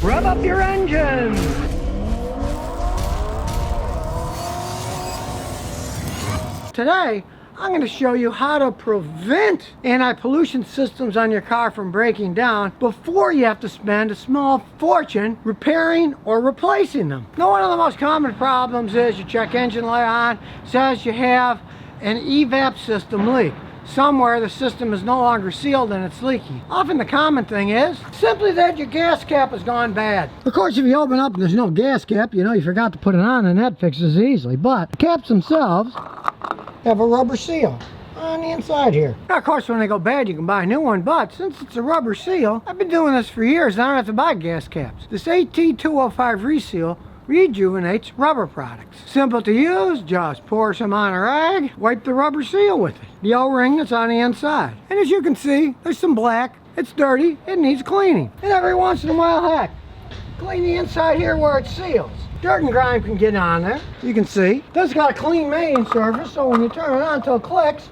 Rev up your engines! Today, I'm going to show you how to prevent anti-pollution systems on your car from breaking down before you have to spend a small fortune repairing or replacing them. Now, one of the most common problems is your check engine light on says you have an evap system leak. Somewhere the system is no longer sealed and it's leaking. Often the common thing is simply that your gas cap has gone bad. Of course, if you open up and there's no gas cap, you know you forgot to put it on, and that fixes it easily. But the caps themselves have a rubber seal on the inside here. Now, of course, when they go bad, you can buy a new one, but since it's a rubber seal, I've been doing this for years and I don't have to buy gas caps. This AT205 reseal rejuvenates rubber products. Simple to use, just pour some on a rag, wipe the rubber seal with it, the O-ring that's on the inside. And as you can see, there's some black, it's dirty, it needs cleaning. And every once in a while, heck, clean the inside here where it seals. Dirt and grime can get on there. You can see, this got a clean mating surface, so when you turn it on until it clicks,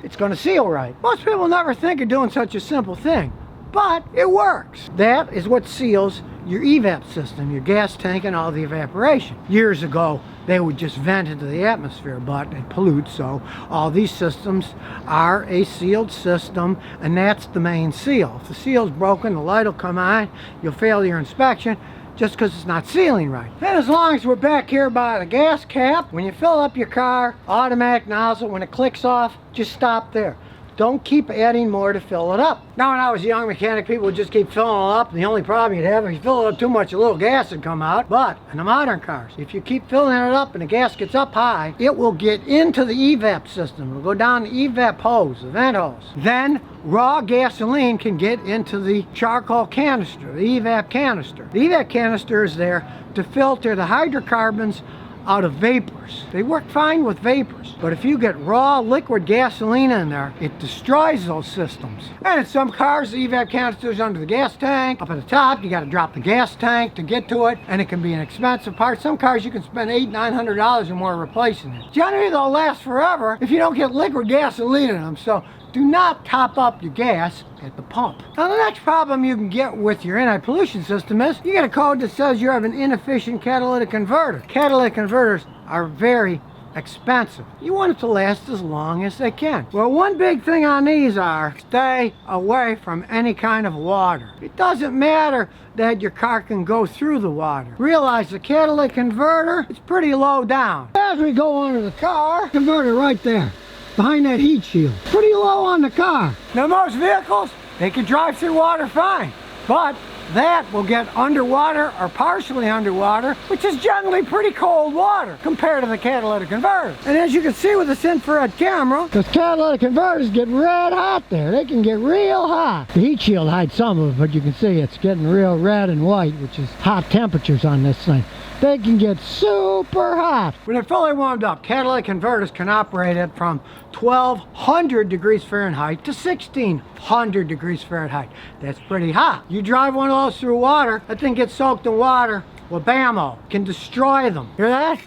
it's gonna seal right. Most people never think of doing such a simple thing, but it works. That is what seals your evap system, your gas tank, and all the evaporation. Years ago, they would just vent into the atmosphere, but it pollutes, so all these systems are a sealed system, and that's the main seal. If the seal's broken, the light will come on, you'll fail your inspection just because it's not sealing right. And as long as we're back here by the gas cap, when you fill up your car, automatic nozzle, when it clicks off, just stop there. Don't keep adding more to fill it up. Now, when I was a young mechanic, people would just keep filling it up, and the only problem you'd have, if you fill it up too much, a little gas would come out. But in the modern cars, if you keep filling it up and the gas gets up high, it will get into the evap system. It'll go down the evap hose, the vent hose. Then raw gasoline can get into the charcoal canister, the evap canister. The evap canister is there to filter the hydrocarbons out of vapors. They work fine with vapors, but if you get raw liquid gasoline in there, it destroys those systems. And in some cars, the evap canister is under the gas tank. Up at the top, you got to drop the gas tank to get to it, and it can be an expensive part. Some cars you can spend $800-900 or more replacing it. Generally, they'll last forever if you don't get liquid gasoline in them, so do not top up your gas at the pump. Now, the next problem you can get with your anti-pollution system is you get a code that says you have an inefficient catalytic converter. Catalytic converters are very expensive. You want it to last as long as they can. Well, one big thing on these are stay away from any kind of water. It doesn't matter that your car can go through the water. Realize the catalytic converter is pretty low down. As we go under the car, converter right there, behind that heat shield. Pretty low on the car. Now, most vehicles, they can drive through water fine, but that will get underwater or partially underwater, which is generally pretty cold water compared to the catalytic converter. And as you can see with this infrared camera, those catalytic converters get red hot there. They can get real hot. The heat shield hides some of it, but you can see it's getting real red and white, which is hot temperatures on this thing. They can get super hot. When they're fully warmed up, catalytic converters can operate at from 1200 degrees Fahrenheit to 1600 degrees Fahrenheit. That's pretty hot. You drive one of those through water, that thing gets soaked in water, well, bammo, can destroy them. Hear that?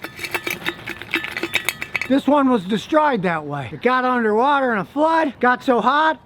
This one was destroyed that way. It got underwater in a flood, got so hot,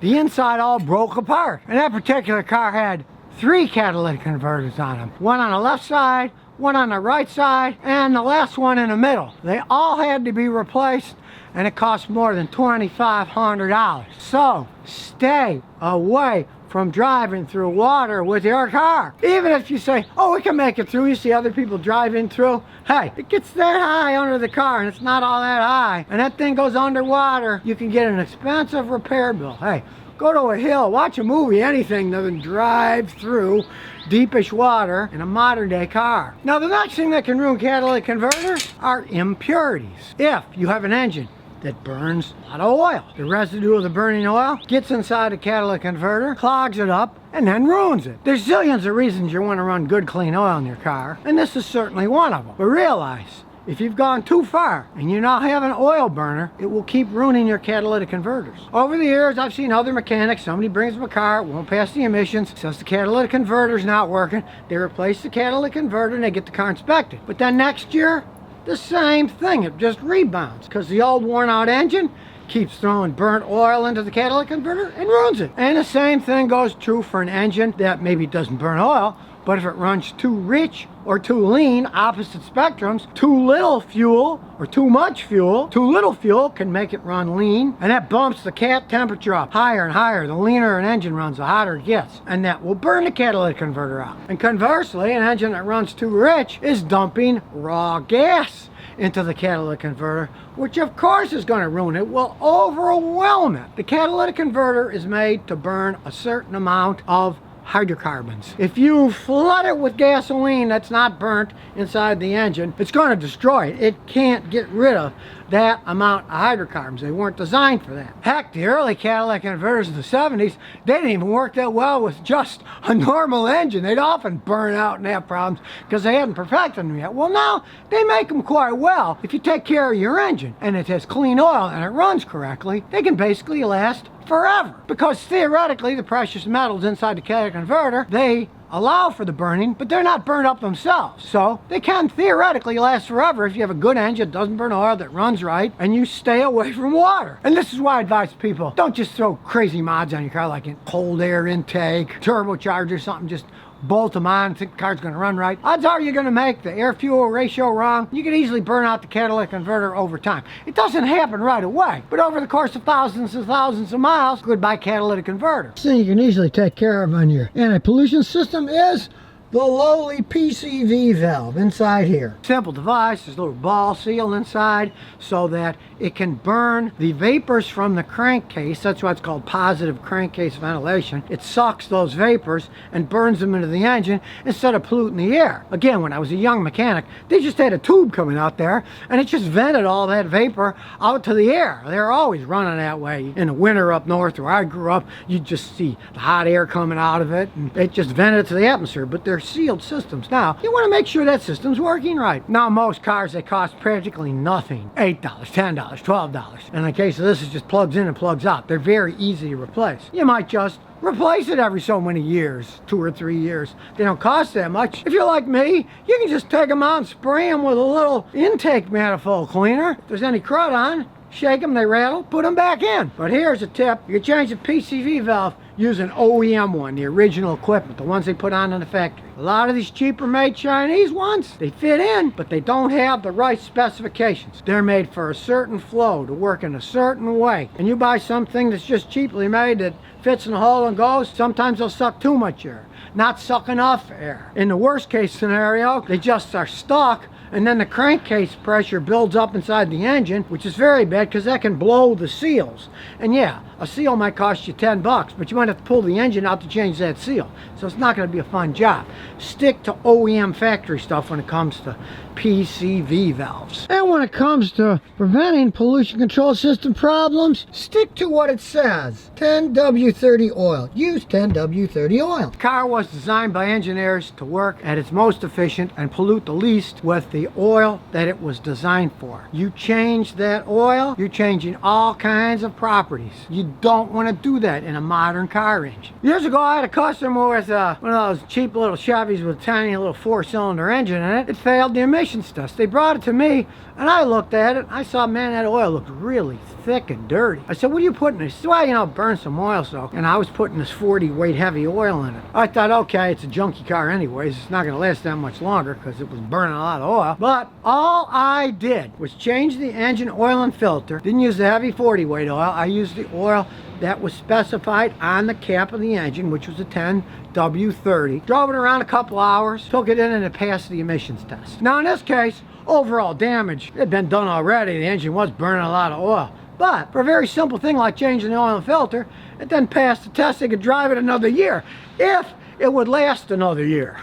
the inside all broke apart. And that particular car had 3 catalytic converters on them. One on the left side, one on the right side, and the last one in the middle. They all had to be replaced, and it cost more than $2,500. So stay away from driving through water with your car. Even if you say, oh, we can make it through, you see other people driving through, hey, it gets that high under the car and it's not all that high, and that thing goes underwater, you can get an expensive repair bill. Hey, go to a hill, watch a movie, anything than drive through deepish water in a modern day car. Now, the next thing that can ruin catalytic converters are impurities. If you have an engine that burns a lot of oil, the residue of the burning oil gets inside the catalytic converter, clogs it up, and then ruins it. There's zillions of reasons you want to run good clean oil in your car, and this is certainly one of them. But realize, if you've gone too far and you now have an oil burner, it will keep ruining your catalytic converters. Over the years, I've seen other mechanics, somebody brings them a car, won't pass the emissions, says the catalytic converter's not working, they replace the catalytic converter and they get the car inspected. But then next year, the same thing, it just rebounds because the old worn out engine keeps throwing burnt oil into the catalytic converter and ruins it. And the same thing goes true for an engine that maybe doesn't burn oil, But if it runs too rich or too lean, opposite spectrums, too little fuel or too much fuel, too little fuel can make it run lean, and that bumps the cat temperature up higher and higher. The leaner an engine runs, the hotter it gets, and that will burn the catalytic converter out. And conversely, an engine that runs too rich is dumping raw gas into the catalytic converter, which of course is going to ruin it, will overwhelm it. The catalytic converter is made to burn a certain amount of hydrocarbons. If you flood it with gasoline that's not burnt inside the engine, it's going to destroy it. It can't get rid of that amount of hydrocarbons. They weren't designed for that. Heck, the early catalytic converters in the 70s, they didn't even work that well with just a normal engine. They'd often burn out and have problems because they hadn't perfected them yet. Well, now they make them quite well. If you take care of your engine and it has clean oil and it runs correctly, they can basically last forever, because theoretically the precious metals inside the catalytic converter, they allow for the burning, but they're not burned up themselves. So they can theoretically last forever if you have a good engine, doesn't burn oil, that runs right, and you stay away from water. And this is why I advise people, don't just throw crazy mods on your car like cold air intake, turbocharger, something, just bolt them on and think the car's going to run right. Odds are you're going to make the air-fuel ratio wrong. You can easily burn out the catalytic converter over time. It doesn't happen right away, but over the course of thousands and thousands of miles, goodbye catalytic converter. The thing you can easily take care of on your anti-pollution system is the lowly PCV valve inside here. Simple device, there's a little ball seal inside so that it can burn the vapors from the crankcase. That's why it's called positive crankcase ventilation. It sucks those vapors and burns them into the engine instead of polluting the air. Again, when I was a young mechanic, they just had a tube coming out there and it just vented all that vapor out to the air. They're always running that way. In the winter up north where I grew up, you just see the hot air coming out of it and it just vented to the atmosphere, but they're sealed systems. Now, you want to make sure that system's working right. Now, most cars, they cost practically nothing. $8, $10, $12. In the case of this, it just plugs in and plugs out. They're very easy to replace. You might just replace it every so many years, 2 or 3 years. They don't cost that much. If you're like me, you can just take them out and spray them with a little intake manifold cleaner. If there's any crud on, shake them, they rattle, put them back in. But here's a tip. You can change the PCV valve, use an OEM one, the original equipment, the ones they put on in the factory. A lot of these cheaper made Chinese ones, they fit in, but they don't have the right specifications. They're made for a certain flow, to work in a certain way. And you buy something that's just cheaply made that fits in the hole and goes, sometimes they'll suck too much air, not suck enough air. In the worst case scenario, they just are stuck, and then the crankcase pressure builds up inside the engine, which is very bad because that can blow the seals. And yeah, a seal might cost you $10, but you might have to pull the engine out to change that seal. So it's not going to be a fun job. Stick to OEM factory stuff when it comes to PCV valves. And when it comes to preventing pollution control system problems, stick to what it says. 10W30 oil. Use 10W30 oil. The car was designed by engineers to work at its most efficient and pollute the least with the oil that it was designed for. You change that oil, you're changing all kinds of properties. You don't want to do that in a modern car engine. Years ago, I had a customer with one of those cheap little Chevys with a tiny little 4-cylinder engine in it. It failed the emissions test. They brought it to me, and I looked at it. I saw, man, that oil looked really thick and dirty. I said, what are you putting in? He said, well, you know, burn some oil, so. And I was putting this 40 weight heavy oil in it. I thought, okay, it's a junky car anyways. It's not going to last that much longer because it was burning a lot of oil. But all I did was change the engine oil and filter. Didn't use the heavy 40 weight oil. I used the oil that was specified on the cap of the engine, which was a 10W30. Drove it around a couple hours, took it in, and it passed the emissions test. Now in this case, overall damage had been done already. The engine was burning a lot of oil. But for a very simple thing like changing the oil and filter, it then passed the test. They could drive it another year if it would last another year.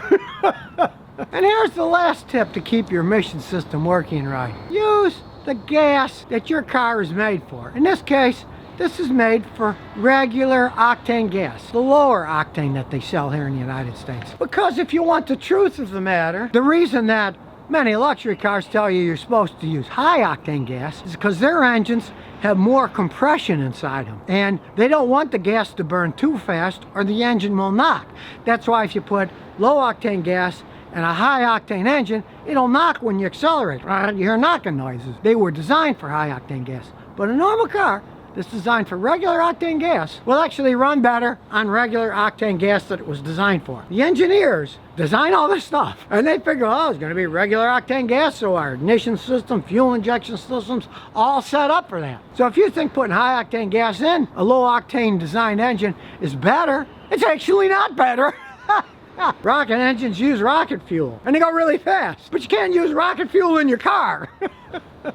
And here's the last tip to keep your emission system working right. Use the gas that your car is made for. In this case, this is made for regular octane gas, the lower octane that they sell here in the United States. Because if you want the truth of the matter, the reason that many luxury cars tell you you're supposed to use high octane gas is because their engines have more compression inside them, and they don't want the gas to burn too fast or the engine will knock. That's why if you put low octane gas and a high octane engine, it'll knock when you accelerate. You hear knocking noises. They were designed for high octane gas. But a normal car, that's designed for regular octane gas will actually run better on regular octane gas that it was designed for. The engineers design all this stuff, and they figure, oh, it's going to be regular octane gas, so our ignition system, fuel injection systems, all set up for that. So if you think putting high octane gas in a low octane designed engine is better, it's actually not better. Rocket engines use rocket fuel, and they go really fast, but you can't use rocket fuel in your car.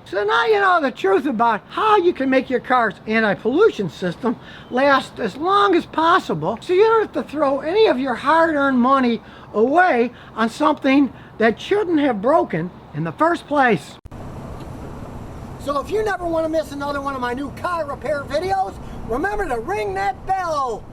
So now you know the truth about how you can make your car's anti-pollution system last as long as possible, so you don't have to throw any of your hard-earned money away on something that shouldn't have broken in the first place. So if you never want to miss another one of my new car repair videos, remember to ring that bell.